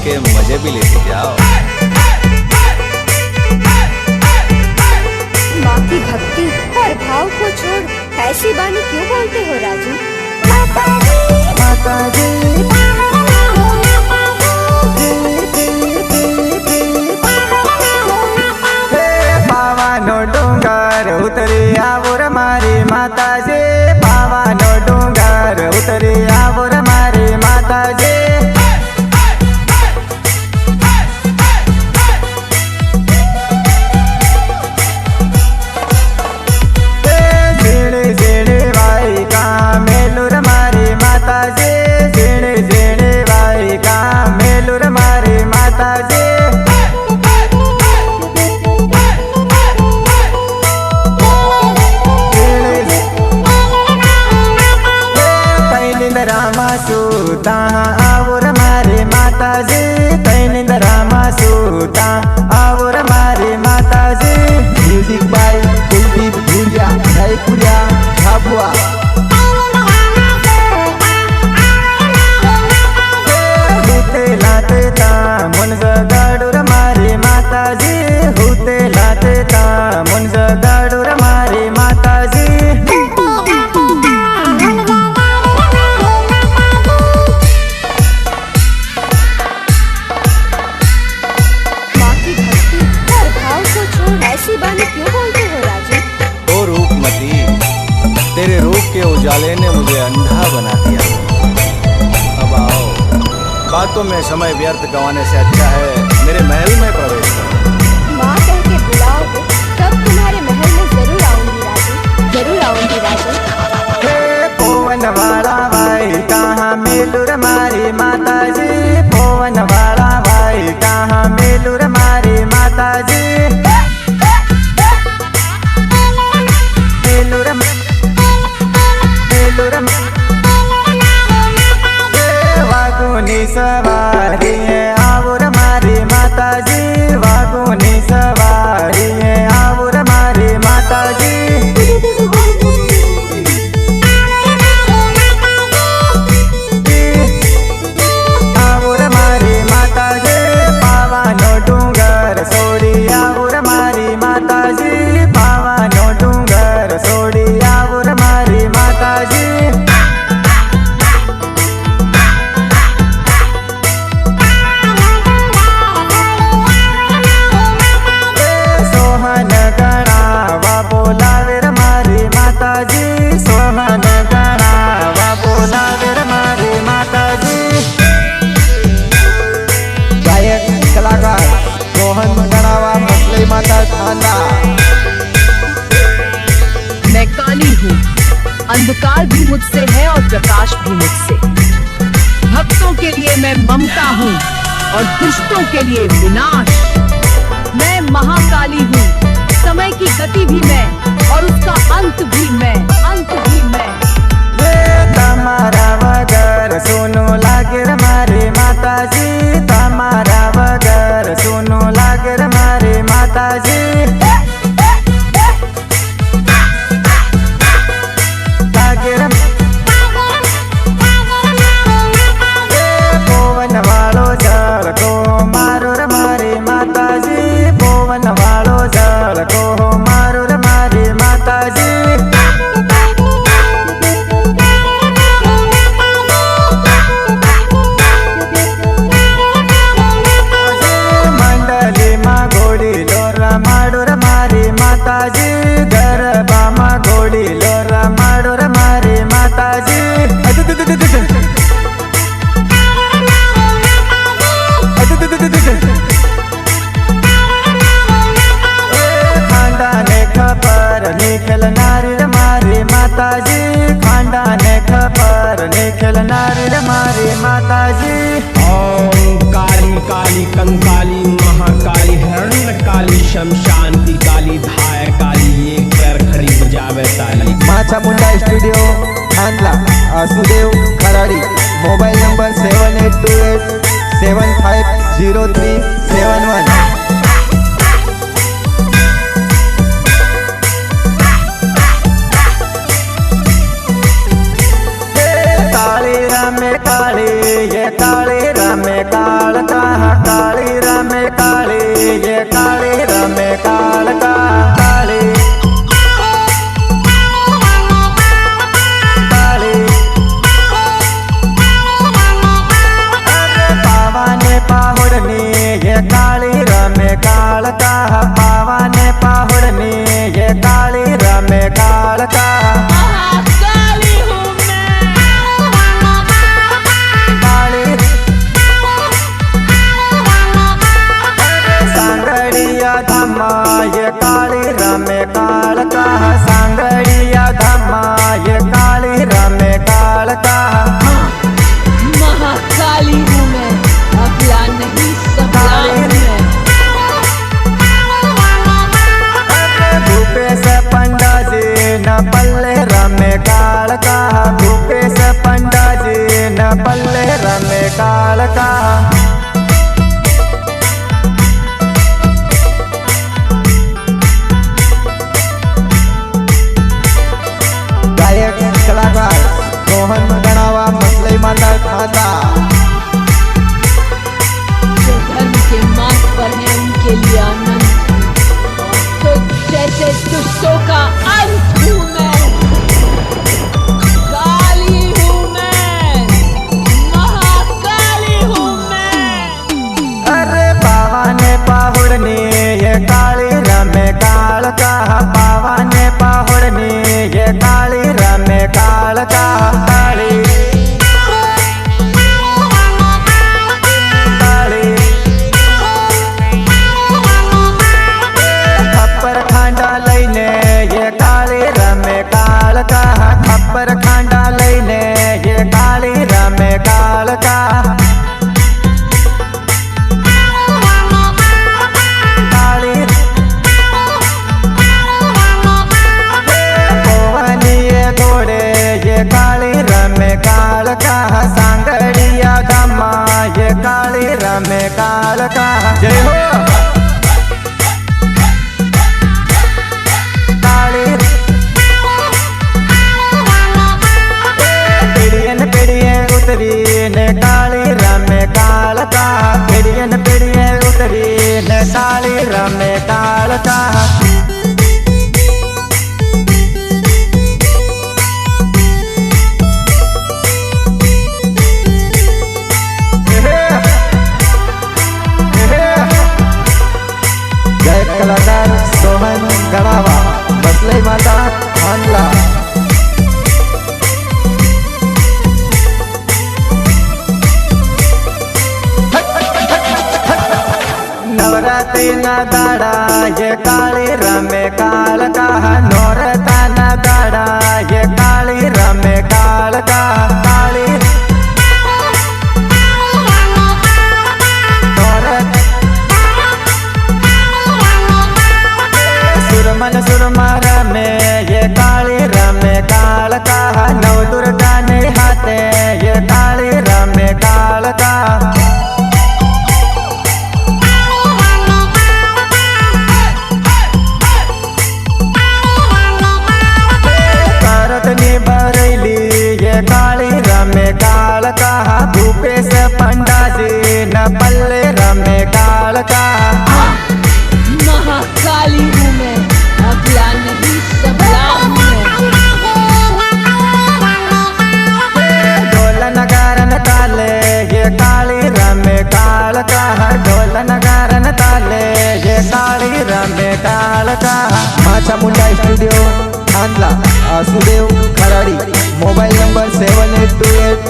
के मजे भी लेते जाओ। माँ की भक्ति और भाव को छोड़ ऐसी बानी क्यों बोलते हो राजू? माता जी पावानो डूंगर उतरी आवो रे मारी माताजी, पावानो डूंगर उतरी आवो रे मारी माताजी। झीणे झीणे भाई का मेलू रे मारी माताजी, झीणे झीणे भाई का मेलू रे मारी माताजी। रामा सूता आवो रे मारी माताजी, तैनिंद रामा सूता आवो रे मारी माताजी। Music by Kuldeep Bhuria Jaipuria Jhabua. होते लाते ता मुंज गाडू रे मारी माताजी, होते लाते ता मुंज गाडू रे मारी माताजी। ऐसी बानी क्यों बोलते हो राजू? ओ रूपमती, तेरे रूप के उजाले ने मुझे अंधा बना दिया। अब आओ, बातों में समय व्यर्थ गंवाने से अच्छा है मेरे महल में प्रवेश करो। माँ कह के बुलाओगे तब तुम्हारे महल में जरूर आऊंगी राजू, जरूर आऊंगी राजू। पवन वाला भाई कहाँ मेलू रे मारी माताजी, पवन वाला भाई कहाँ मेलू रे मारी माताजी। वागुनी सवारी है आवो रे मारी माताजी, वागुनी सवारी है आवो रे मारी माताजी। आवो रे मारी माताजी, पावानो डूंगर सोड़ी आवो रे मारी माताजी, पावानो डूंगर सोड़ी आवो रे मारी माताजी। सोहन गणावा बोलावे रे मारी माताजी, सोहन गणावा बोलावे रे मारी माताजी। गायक कलाकार सोहन गणावा मसली माता थाना। मैं काली हूँ, अंधकार भी मुझसे है और प्रकाश भी मुझसे। भक्तों के लिए मैं ममता हूँ और दुष्टों के लिए विनाश। मैं महाकाली हूँ, समय की गति भी मैं और उसका अंत भी मैं, अंत भी मैं। तमारा वगर सुनो लागे रे मारी माताजी, तमारा वगर सुनो लागे रे मारी माताजी। पवन वालो जल को मारो रे मारी माताजी, पवन वालो जल को मारो रे मारी माताजी। मंडली मा घोड़ी लोरा माडो रे मारी माताजी, गरबा मा घोड़ी लोरा माडो रे मारी माताजी। खांडा ने खबर निकल नारी रे मारी माताजी, खांडा ने खबर निकल नारी रे मारी माताजी। ओम काली काली कंकाली महाकाली हिरण्य काली शमशांति काली धाय काली एक पैर खड़ी बजावे ताली। माचा मुंडा स्टूडियो खानला आसुदेव खराड़ी। Mobile number 7828 750371। काली रामे काली ये काली रामे काल कहा धामा ये काली रमे काल का सांगड़िया धामा ये काली रमे काल का महाकाली हूँ मैं, अबला नहीं सबला हूँ मैं। भूपेश पंडा जी न पल्ले रमे काल का भूपेश पंडा जी न पल्ले रमे काल का गायक कलाकार मोहन गणावा मसलई माता खाता जो धर्म के मार्ग पर है उनके लिए आनंद, तो जैसे दुष्टों का अंत हूँ मैं। काली हूँ मैं, महाकाली हूँ मैं। अरे बाबा ने पाहुड़नी ये काली रमे काल का बाबा ने पाहुड़नी ये काली रमे काल का काली काली खप्पर खांडा लईने ये काली रमे काल का खप्पर खांडा लईने ये काली रमे काल का काली पवनिये घोड़े ये काली रमे काल का सांगड़िया धामा ये काली रमे काल का जय हो काली पिड़ियन पिड़िये उतरी ने काली रमे काल का पिड़ियन पिड़िये उतरी ने काली रमे काल का गायक कलाकार सोहन गणावा मसलई माता खानला नवरात्रि न दाड़ा ये काली रमे काल का नौरता न दाड़ा ये काली रमे काल का काली नौरत सुरमन सुरमर में ये काली रमे काल का नव दुर्गा ने हाथे ये काली रमे काल का करतनी बरैली ये काली रमे काल का भूपेश पंडा जी न पल्ले रमे काल का महाकाली हूँ मैं, अबला नहीं सबला हूँ मैं। ढोल नगारन ताले ये काली रमे काल का ढोल नगारन ताले ये काली रमे काल का माचा मुंडा स्टूडियो खानला सुदेव खराड़ी mobile number 7828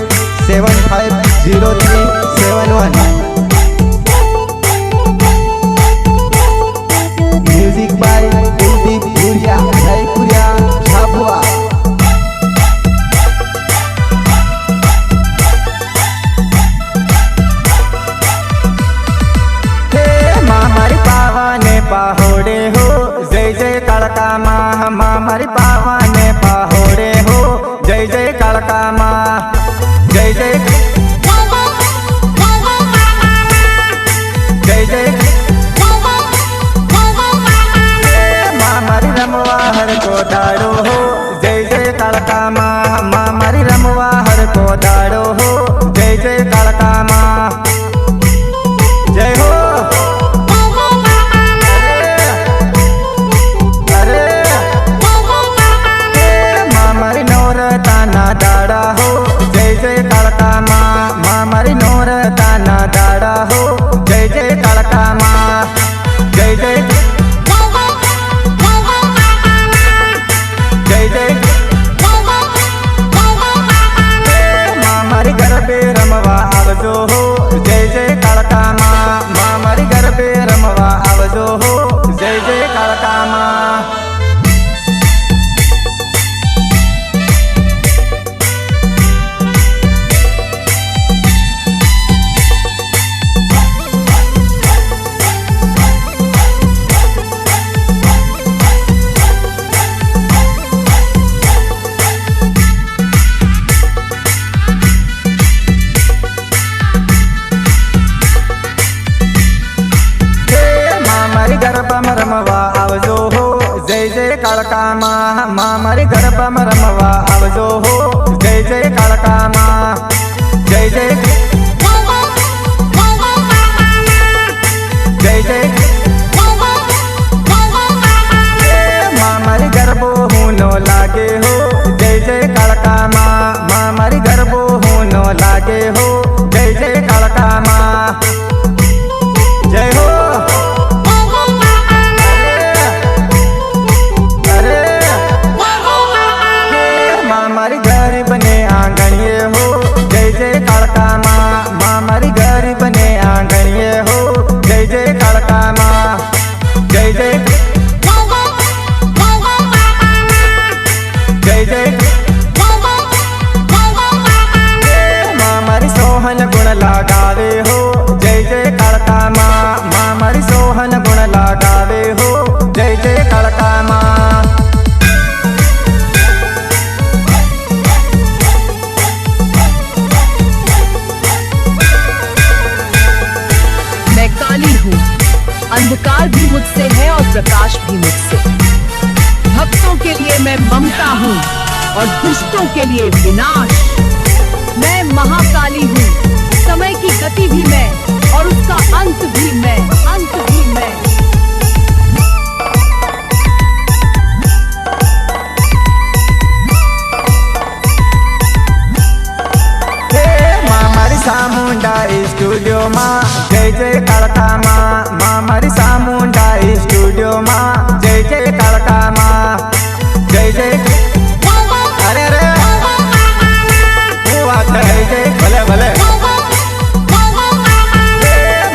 750371 music by Kuldeep Bhuria Raipuria Jhabua मामारी पावा ने पाहोड़े हो जय जय कालका माँ मामारी पावा ने पाहोड़े हो जय जय कालका माँ जय जय जय जय मामारी रमवा हर को दाड़ो हो जय जय कालका माँ मामारी रमवा हर को दाड़ो हो जय जय कालका माँ जय हो अरे ગરબામાં રમવા આવજો હો જય જય કાળકામાં માં મારી ગરબામાં રમવા આવજો હો જય જય કાળકામાં જય જય જય જય માં મારી ગરબો હું નો લાગે હો જય જય કાળકામાં માં મારી ગરબો હું નો લાગે હો જય જય કાળકામાં જય હો મારી ગરીબ ને આંગણીએ હો જય જય કાળકામાં માં મારી ગરીબ ને આંગણીએ હો જય જય કાળકામાં જય જય જય જય માં મારી સોહન ગુણ લગાવે હો જય જય કાળકામાં માં મારી સોહન ગુણ લગાવે હો જય જય કાળકામાં मैं काली हूँ, अंधकार भी मुझसे है और प्रकाश भी मुझसे। भक्तों के लिए मैं ममता हूँ और दुष्टों के लिए विनाश। मैं महाकाली हूँ, समय की गति भी मैं और उसका अंत भी मैं, अंत भी मैं। मारी सामुंडा स्टूडियो माँ जय जय काळकामा माँ मारी सामुंडा स्टूडियो माँ जय जय काळकामा जय जय अरे अरे जय जय भले भले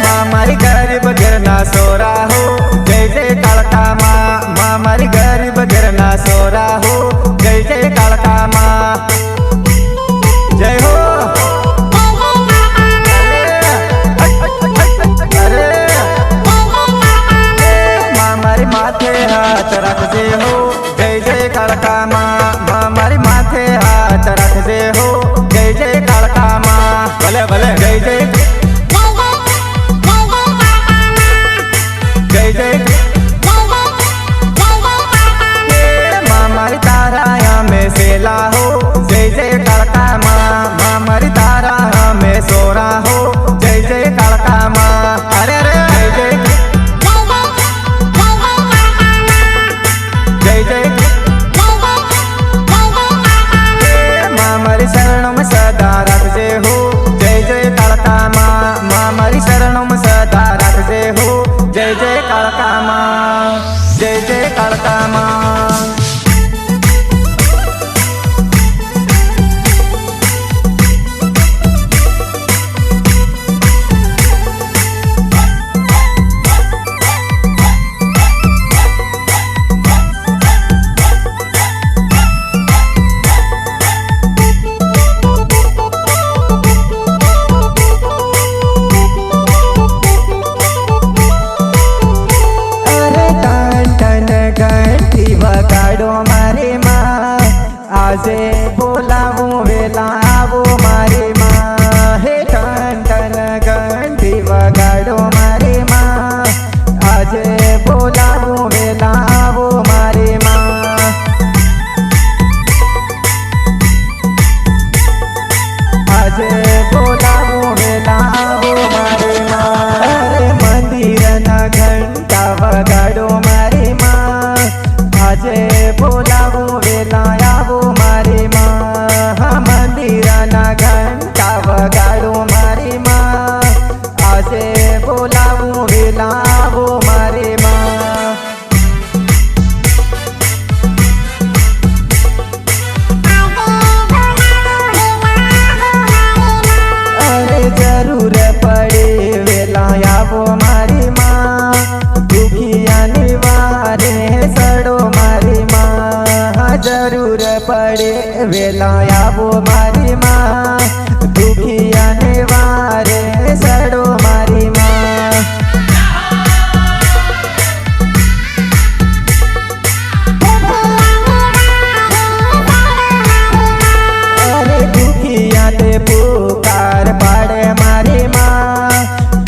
माँ मारी गरीब गिरना सोरा हो जय जय काळकामा माँ मारी गरीब गिरना सोरा हो जय जय काळकामा जय हो माथे हाथ रखजे हो जय जय काळकामा माँ मारी माथे हाथ रखजे हो जय जय काळकामा भले भले जय जय जय जय माँ मारी तारा में सेला हो जय जय काळकामा माँ मारी तारा में सोरा हो जय जय काळकामा अरे अरे जय जय जय जय माँ मारी शरणों में सदा रखजे हो जय जय काळकामा माँ मारी शरणों में सदा रखजे हो जय जय काळकामा जय जय काळकामा આજે બોલાવું વેલા આવો મારી માં હે ટન ટન ઘંટી વગાડો મારી માં આજે બોલાવું વેલા આવો મારી માં આજે બોલાવું વેલા આવો મારી માં અરે મંદિરના ઘંટા વગાડો મારી માં આજે બોલાવું વેલા આવો મારી માં મંદિરના ઘંટા વગાડો મારી માં આજે બોલાવું વેલા આવો મારી માં અરે જરૂર પડે વેલા આવો મારી માં દુખિયાની વારે સડો મારી માં જરૂર પડે વેલા આવો મારી માં દુખિયાને વારે સડો મારી માં અરે દુખિયા તે પુકાર પાડે મારી માં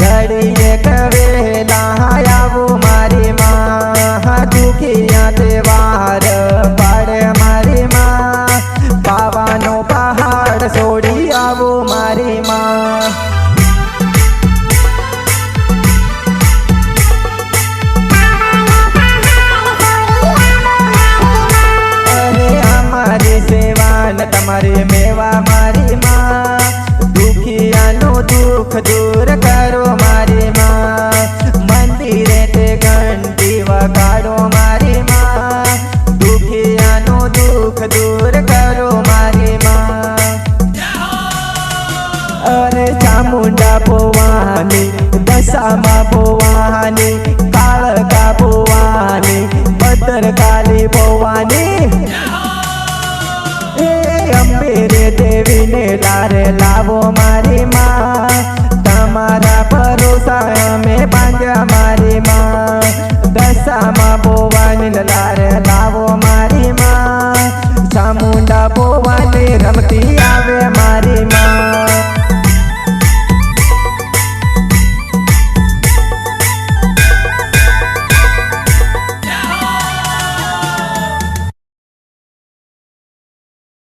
ઘડીએ કવેલા આવો મારી માં મારે મેવા મારી માં દુખિયાનું દુઃખ દૂર કરો મારી માં મંદિરે તે ઘંટી વગાડો મારી માં દુખિયાનું દુઃખ દૂર કરો મારી માં અરે ચામુંડા ભવાની દશામાં